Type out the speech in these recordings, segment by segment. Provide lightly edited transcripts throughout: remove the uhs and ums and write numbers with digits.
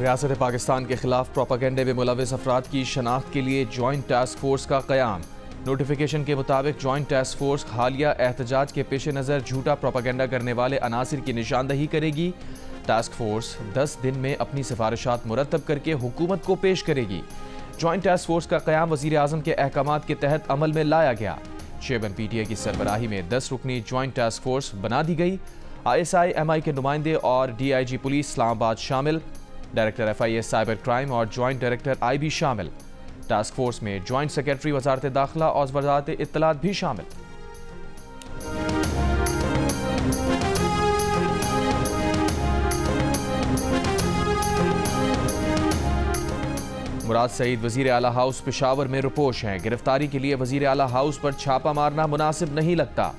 रियासत पाकिस्तान के खिलाफ प्रोपागेंडे में मुलविस अफराद की शनाख्त के लिए जॉइंट टास्क फोर्स का क़याम। नोटिफिकेशन के मुताबिक जॉइंट टास्क फोर्स हालिया एहतजाज के पेश नज़र झूठा प्रोपागेंडा करने वाले अनासिर की निशानदही करेगी। टास्क फोर्स 10 दिन में अपनी सिफारिशात मुरतब करके हुकूमत को पेश करेगी। जॉइंट टास्क फोर्स का क़याम वज़ीर आज़म के अहकामात के तहत अमल में लाया गया। चेयरमैन PTI की सरबराही में 10 रुकनी जॉइंट टास्क फोर्स बना दी गई। ISI MI के नुमाइंदे और DIG पुलिस इस्लामाबाद शामिल, डायरेक्टर FIA साइबर क्राइम और जॉइंट डायरेक्टर IB शामिल। टास्क फोर्स में जॉइंट सेक्रेटरी वजारत दाखिला और वजारत इत्तलात भी शामिल। मुराद सईद वजीर आला हाउस पेशावर में रुपोश हैं। गिरफ्तारी के लिए वजीर आला हाउस पर छापा मारना मुनासिब नहीं लगता।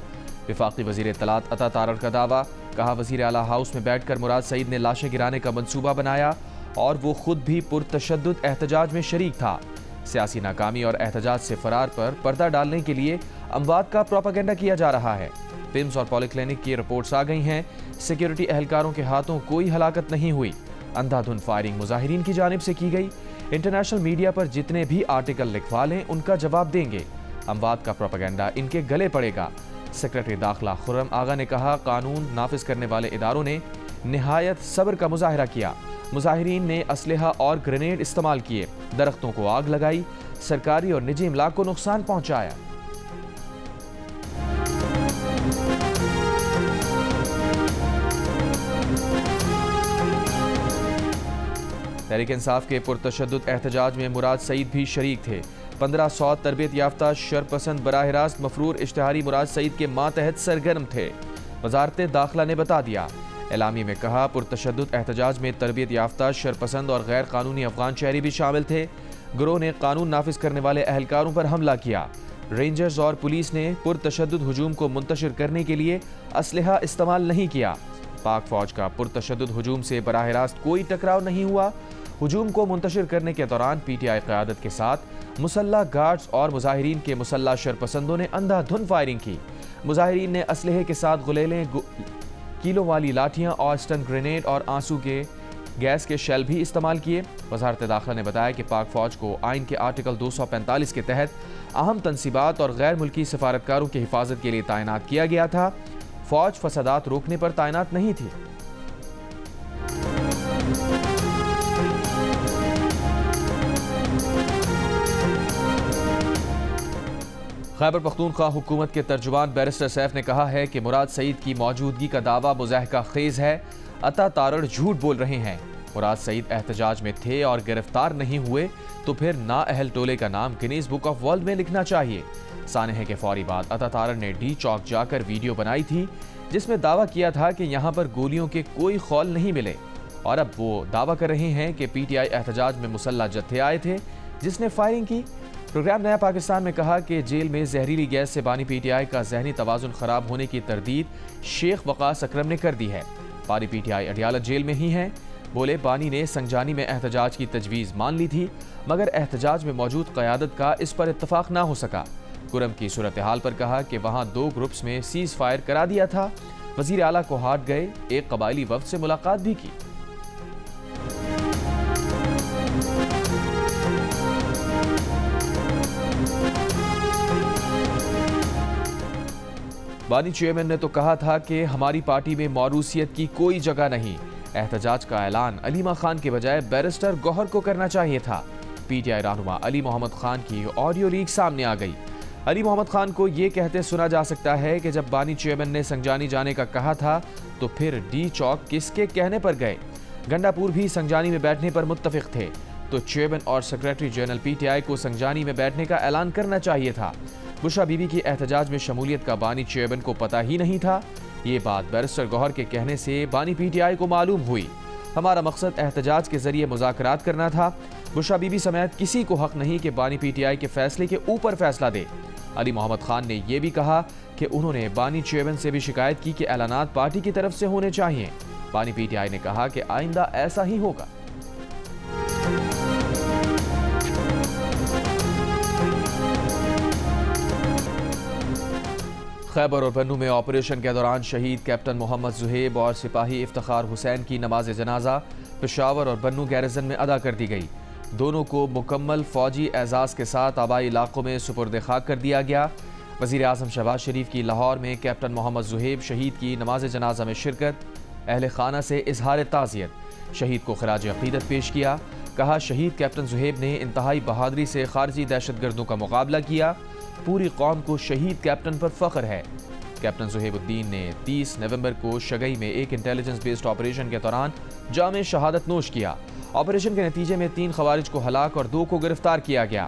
विफाकी वजीर इत्तलात अता तारड़ का दावा। कहा, वजीर आला हाउस में बैठकर मुराद सईद ने लाशें गिराने का मंसूबा बनाया और वो खुद भी पुरतशद्दुद एहतजाज में शरीक था। सियासी नाकामी और एहतजाज से फरार पर पर्दा डालने के लिए अमवात का प्रोपागेंडा किया जा रहा है। पिम्स और पॉलीक्लिनिक की रिपोर्ट्स आ गई हैं। सिक्योरिटी एहलकारों के हाथों कोई हलाकत नहीं हुई। अंधाधुंध फायरिंग मुजाहिरीन की जानिब से की गई। इंटरनेशनल मीडिया पर जितने भी आर्टिकल लिखवा लें उनका जवाब देंगे। अमवात का प्रोपागेंडा इनके गले पड़ेगा। सेक्रेटरी दाखिला खुर्रम आगा ने कहा, कानून नाफिज करने वाले इदारों ने निहायत सब्र का मुजाहिरा किया। मुजाहिरीन ने असलहा और ग्रेनेड इस्तेमाल किए, दरख्तों को आग लगाई, सरकारी और निजी इमलाक को नुकसान पहुंचाया। तहरीक इंसाफ के पुरतशद्दुद एहतजाज में मुराद सईद भी शरीक थे। 1500 तरबियत याफ्ता शरपसंद बराह रास्त मफरूर इश्तिहारी मुराद सईद के मातहत सरगर्म थे। वजारत दाखिला ने बता दिया। एलामी में कहा, पुरतशद्दुद एहतजाज में तरबियत याफ्ता शरपसंद और गैर कानूनी अफगान शहरी भी शामिल थे। गिरोह ने कानून नाफिज करने वाले अहलकारों पर हमला किया। रेंजर्स और पुलिस ने पुरतशद्दुद हुजूम को मुंतशिर करने के लिए असलहा इस्तेमाल नहीं किया। पाक फौज का पुरतशद्दुद हुजूम से बराह रास्त कोई टकराव नहीं हुआ। हुजूम को मुंतशिर करने के दौरान PTI क़यादत के साथ मुसल्ला गार्ड्स और मुजाहिरीन के मुसल्ला शरपसंदों ने अंधाधुंध फायरिंग की। मुजाहिरीन ने असलहे के साथ गुलेलें, कीलों वाली लाठियां और स्टन ग्रेनेड और आंसू के गैस के शेल भी इस्तेमाल किए। वजारत दाखिला ने बताया कि पाक फौज को आइन के आर्टिकल 245 के तहत अहम तनसीबात और गैर मुल्की सफारतकारों की हिफाजत के लिए तैनात किया गया था। फौज फसादात रोकने पर तैनात नहीं थी। खैबर पख्तूनख्वा हुकूमत के तर्जुमान बैरिस्टर सैफ ने कहा है कि मुराद सईद की मौजूदगी का दावा मुज़ाहिका खेज है। अता तारड़ झूठ बोल रहे हैं। मुराद सईद एहतजाज में थे और गिरफ्तार नहीं हुए तो फिर नाअहल टोले का नाम गिनीज बुक ऑफ वर्ल्ड में लिखना चाहिए। सानहे के फौरी बाद अता तारड़ ने D चौक जाकर वीडियो बनाई थी जिसमें दावा किया था कि यहाँ पर गोलियों के कोई खौल नहीं मिले, और अब वो दावा कर रहे हैं कि PTI एहतजाज में मुसल्ला जत्थे आए थे जिसने फायरिंग की। प्रोग्राम नया पाकिस्तान में कहा कि जेल में जहरीली गैस से बानी PTI का जहनी तवाजुन खराब होने की तरदीद शेख वकास अकरम ने कर दी है। बानी PTI अडियालत जेल में ही हैं। बोले, बानी ने संजानी में एहतजाज की तजवीज़ मान ली थी मगर एहतजाज में मौजूद क़यादत का इस पर इत्तफाक ना हो सका। कुरम की सूरत हाल पर कहा कि वहाँ 2 ग्रुप्स में सीज़ फायर करा दिया था। वज़ीर आला को हाट गए, एक कबायली वफ़द से मुलाकात भी की। बानी चेयरमैन ने तो कहा था कि हमारी पार्टी में मौरूसियत की कोई जगह नहीं। एहतजाज का ऐलान अलीमा खान के बजाय बैरिस्टर गौहर को करना चाहिए था। PTI रहनुमा अली मोहम्मद खान की ऑडियो लीक सामने आ गई। अली मोहम्मद खान को ये कहते सुना जा सकता है कि जब बानी चेयरमैन ने संजानी जाने का कहा था तो फिर D चौक किसके कहने पर गए। गंडापुर भी संजानी में बैठने पर मुत्तफिक थे तो चेयरमैन और सेक्रेटरी जनरल PTI को संजानी में बैठने का ऐलान करना चाहिए था। बुशरा बीबी की एहतजाज में शमूलियत का बानी चेयरमैन को पता ही नहीं था। ये बात बैरिस्टर गौहर के कहने से बानी PTI को मालूम हुई। हमारा मकसद एहतजाज के जरिए मुज़ाकरात करना था। बुशरा बीबी समेत किसी को हक नहीं कि बानी PTI के फैसले के ऊपर फैसला दे। अली मोहम्मद खान ने यह भी कहा कि उन्होंने बानी चेयरमैन से भी शिकायत की कि ऐलानात पार्टी की तरफ से होने चाहिए। बानी PTI ने कहा कि आइंदा ऐसा ही होगा। खैबर और बन्नू में ऑपरेशन के दौरान शहीद कैप्टन मोहम्मद जुहेब और सिपाही इफ्तिखार हुसैन की नमाज जनाजा पेशावर और बन्नू गैरिजन में अदा कर दी गई। दोनों को मुकम्मल फौजी एजाज़ के साथ आबाई इलाकों में सुपुर्द खाक कर दिया गया। वज़ीर आज़म शहबाज शरीफ की लाहौर में कैप्टन मोहम्मद जुहेब शहीद की नमाज जनाजा में शिरकत, अहले खाना से इजहार ताज़ियत, शहीद को खराज अक़ीदत पेश किया। कहा, शहीद कैप्टन जुहेब ने इंतहाई बहादुरी से खारजी दहशतगर्दों का मुकाबला किया। पूरी कौम को शहीद कैप्टन पर फ़ख्र है। कैप्टन जुहेबुद्दीन ने 30 नवंबर को शगई में एक इंटेलिजेंस बेस्ड ऑपरेशन के दौरान जामे शहादत नोश किया। ऑपरेशन के नतीजे में 3 खवारिज को हलाक और 2 को गिरफ्तार किया गया।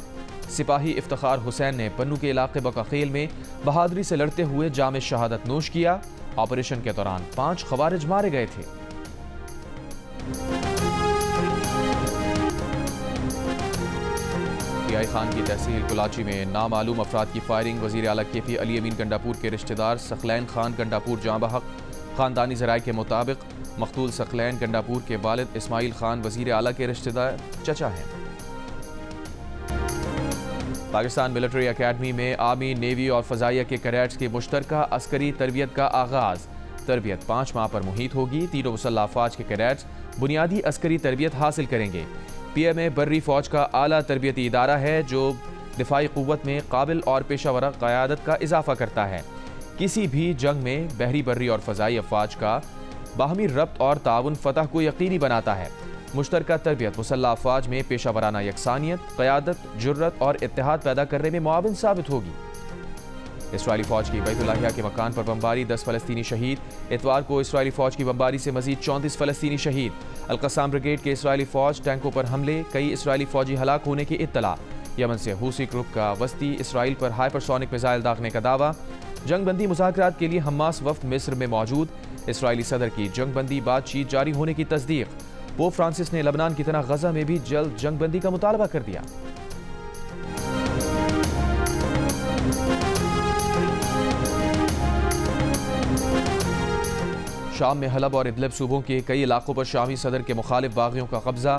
सिपाही इफ्तिखार हुसैन ने पन्नू के इलाके बकाखेल में बहादुरी से लड़ते हुए जामे शहादत नोश किया। ऑपरेशन के दौरान 5 खवारिज मारे गए थे। पियाई खान की तहसील कुलाची में नामालूम अफराद की फायरिंग। वज़ीर आला KP अली अमीन गंडापुर के रिश्तेदार सखलैन खान गंडापुर जाँ बहक। ख़ानदानी ज़राए के मुताबिक मक़तूल सखलैन गंडापुर के वालिद इस्माइल खान वज़ीर आला के रिश्तेदार चचा हैं। पाकिस्तान मिलिट्री अकेडमी में आर्मी, नेवी और फ़ज़ाइया के कैडेट्स की मुश्तरका अस्करी तरबियत का आगाज़। तरबियत 5 माह पर मुहित होगी। तीनों मुसल्लह अफ़वाज के कैडेट्स बुनियादी अस्करी तरबियत हासिल करेंगे। PMA बर्री फ़ौज का आला तरबियती इदारा है जो दिफाई क़ुव्वत में काबिल और पेशावर क़यादत का इजाफ़ा करता है। किसी भी जंग में बहरी, बर्री और फ़ज़ाई अफ़वाज का बाहमी रब्त और ताउन फ़तह को यकीनी बनाता है। मुश्तरका तरबियत मुसल्लह अफ़वाज में पेशावराना यकसानियत, क़यादत, जुर्रत और इत्तेहाद पैदा करने में मुआविन साबित होगी। इसराइली फ़ौज की बैतुल्लाहिया के मकान पर बमबारी, 10 फ़लस्तीनी शहीद। इतवार को इसराइली फ़ौज की बमबारी से मज़ीद 34 फ़लस्तीनी शहीद। अल-क़स्साम ब्रिगेड के इसराइली फ़ौज टैंकों पर हमले, कई इसराइली फ़ौजी हलाक होने की इत्तला। यमन से हूसी ग्रुप का वस्ती इसराइल पर हाइपरसोनिक मिसाइल दागने का दावा। जंगबंदी मुज़ाकरात के लिए हमास वफ़द मिस्र में मौजूद। इसराइली सदर की जंगबंदी बातचीत जारी होने की तस्दीक। पोप फ्रांसिस ने लबनान की तरह गजा में भी जल्द जंगबंदी का मुतालबा कर दिया। शाम में हलब और इदलिब सूबों के कई इलाकों पर शामी सदर के मुखालिफ बागियों का कब्जा।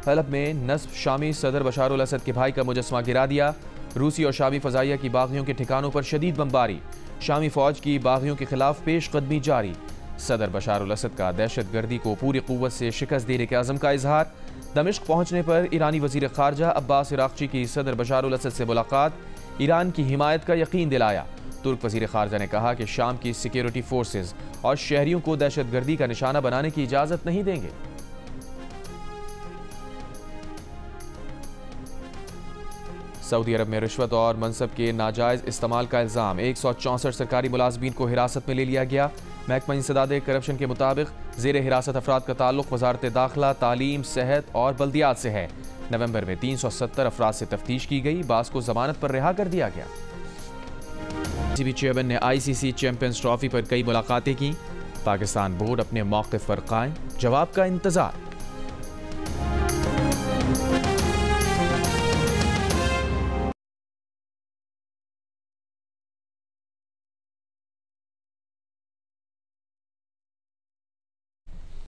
हलब में नस्ब शामी सदर बशार अल असद के भाई का मुजस्मा गिरा दिया। रूसी और शामी फ़ज़ाइया की बागियों के ठिकानों पर शदीद बमबारी। शामी फ़ौज की बागियों के खिलाफ पेश कदमी जारी। सदर बशार अल असद का दहशत गर्दी को पूरी क़ुव्वत से शिकस्त देने के अज़म का इजहार। दमिश्क पहुँचने पर ईरानी वज़ीर ख़ारजा अब्बास इराक़ची की सदर बशार अल असद से मुलाकात। ईरान की हिमायत का यकीन दिलाया। तुर्क वज़ीर ख़ारजा ने कहा कि शाम की सिक्योरिटी फोर्सेज और शहरियों को दहशत गर्दी का निशाना बनाने की इजाज़त नहीं देंगे। सऊदी अरब में रिश्वत और मनसब के नाजायज़ इस्तेमाल का इल्ज़ाम। 164 सरकारी मुलाज़मीन को हिरासत में ले लिया गया। महकमा इंसदाद करप्शन के मुताबिक ज़ेर हिरासत अफराद का ताल्लुक़ वज़ारत दाखिला, तालीम, सेहत और बल्दियात से है। नवंबर में 370 अफराद से तफ्तीश की गई। बास को ज़मानत पर रिहा कर दिया गया। PCB चेयरमैन ने ICC चैंपियंस ट्रॉफी पर कई मुलाकातें की। पाकिस्तान बोर्ड अपने मौक़िफ़ पर कायम, जवाब का इंतज़ार।